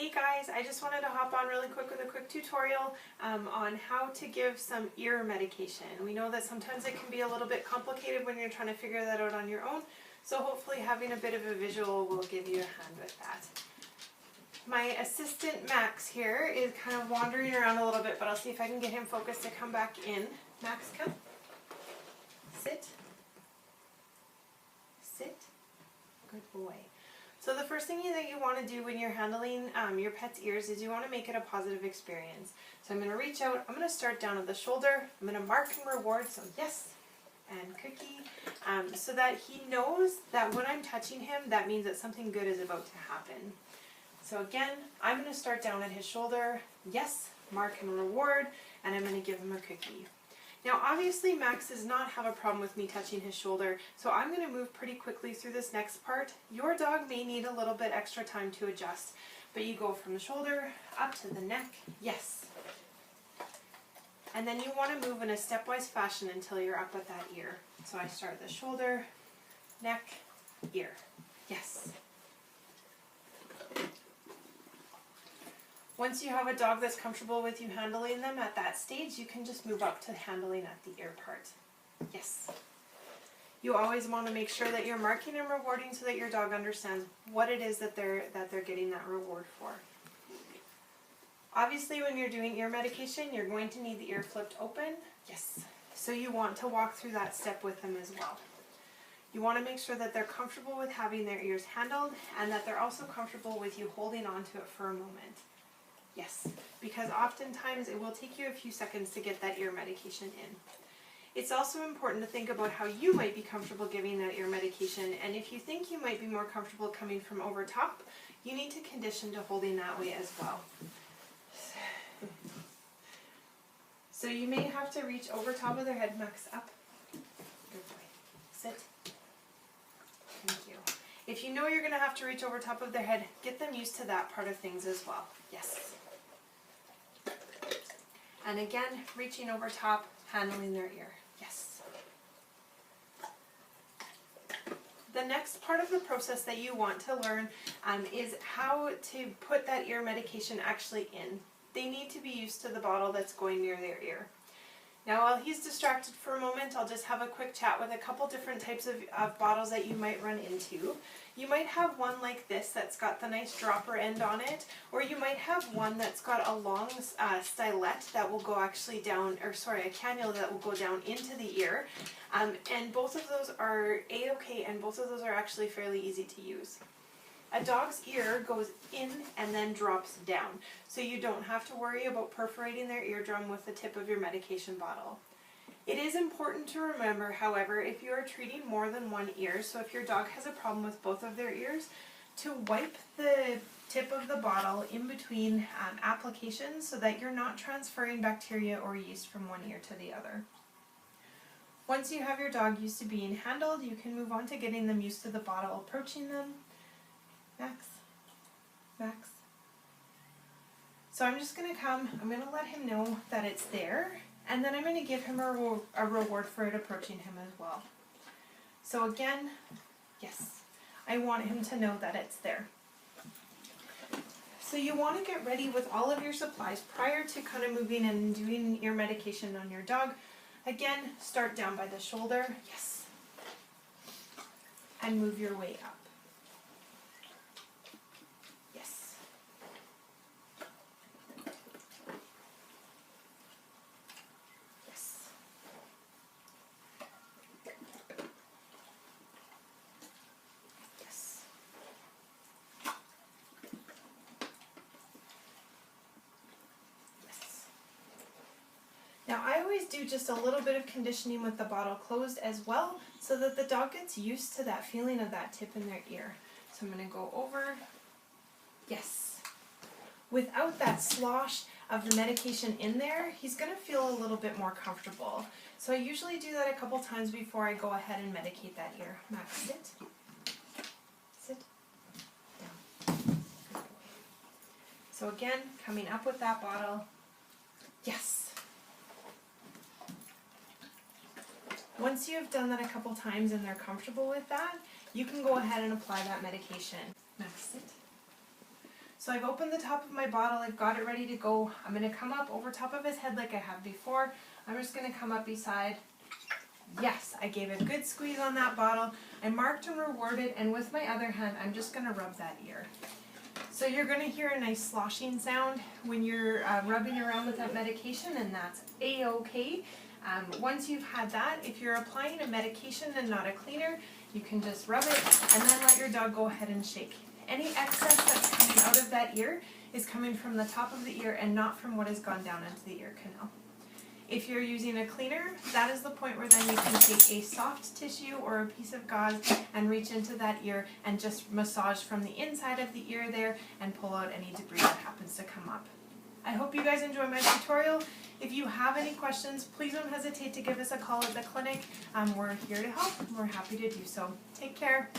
Hey guys, I just wanted to hop on really quick with a quick tutorial on how to give some ear medication. We know that sometimes it can be a little bit complicated when you're trying to figure that out on your own, so hopefully having a bit of a visual will give you a hand with that. My assistant Max here is kind of wandering around a little bit, but I'll see if I can get him focused to come back in. Max, come. Sit. Sit. Good boy. So the first thing that you want to do when you're handling your pet's ears is you want to make it a positive experience. So I'm going to reach out, I'm going to start down at the shoulder, I'm going to mark and reward, so yes, and cookie, so that he knows that when I'm touching him, that means that something good is about to happen. So again, I'm going to start down at his shoulder, yes, mark and reward, and I'm going to give him a cookie. Now obviously Max does not have a problem with me touching his shoulder, so I'm going to move pretty quickly through this next part. Your dog may need a little bit extra time to adjust, but you go from the shoulder up to the neck, yes. And then you want to move in a stepwise fashion until you're up at that ear. So I start the shoulder, neck, ear, yes. Once you have a dog that's comfortable with you handling them at that stage, you can just move up to handling at the ear part. Yes. You always want to make sure that you're marking and rewarding so that your dog understands what it is that they're getting that reward for. Obviously when you're doing ear medication, you're going to need the ear flipped open. Yes. So you want to walk through that step with them as well. You want to make sure that they're comfortable with having their ears handled and that they're also comfortable with you holding on to it for a moment. Yes, because oftentimes it will take you a few seconds to get that ear medication in. It's also important to think about how you might be comfortable giving that ear medication, and if you think you might be more comfortable coming from over top, you need to condition to holding that way as well. So you may have to reach over top of their head, Max, up. Good boy. Sit. Thank you. If you know you're going to have to reach over top of their head, get them used to that part of things as well. Yes. And again, reaching over top, handling their ear. Yes. The next part of the process that you want to learn is how to put that ear medication actually in. They need to be used to the bottle that's going near their ear. Now while he's distracted for a moment, I'll just have a quick chat with a couple different types of bottles that you might run into. You might have one like this that's got the nice dropper end on it, or you might have one that's got a long stylet that will go actually down, or sorry, a cannula that will go down into the ear. And both of those are A-okay, and both of those are actually fairly easy to use. A dog's ear goes in and then drops down, so you don't have to worry about perforating their eardrum with the tip of your medication bottle. It is important to remember, however, if you are treating more than one ear, so if your dog has a problem with both of their ears, to wipe the tip of the bottle in between applications so that you're not transferring bacteria or yeast from one ear to the other. Once you have your dog used to being handled, you can move on to getting them used to the bottle, approaching them. Max, Max. So I'm just going to come, I'm going to let him know that it's there, and then I'm going to give him a reward for it approaching him as well. So again, yes, I want him to know that it's there. So you want to get ready with all of your supplies prior to kind of moving and doing your medication on your dog. Again, start down by the shoulder, yes, and move your way up. Now I always do just a little bit of conditioning with the bottle closed as well, so that the dog gets used to that feeling of that tip in their ear. So I'm going to go over, yes. Without that slosh of the medication in there, he's going to feel a little bit more comfortable. So I usually do that a couple times before I go ahead and medicate that ear. Max, sit. Sit. Down. So again, coming up with that bottle, yes. Once you've done that a couple times and they're comfortable with that, you can go ahead and apply that medication. Max, sit. So I've opened the top of my bottle, I've got it ready to go. I'm going to come up over top of his head like I have before. I'm just going to come up beside. Yes, I gave a good squeeze on that bottle. I marked and rewarded, and with my other hand, I'm just going to rub that ear. So you're going to hear a nice sloshing sound when you're rubbing around with that medication, and that's A-OK. Once you've had that, if you're applying a medication and not a cleaner, you can just rub it and then let your dog go ahead and shake. Any excess that's coming out of that ear is coming from the top of the ear and not from what has gone down into the ear canal. If you're using a cleaner, that is the point where then you can take a soft tissue or a piece of gauze and reach into that ear and just massage from the inside of the ear there and pull out any debris that happens to come up. I hope you guys enjoy my tutorial. If you have any questions, please don't hesitate to give us a call at the clinic. We're here to help. We're happy to do so. Take care.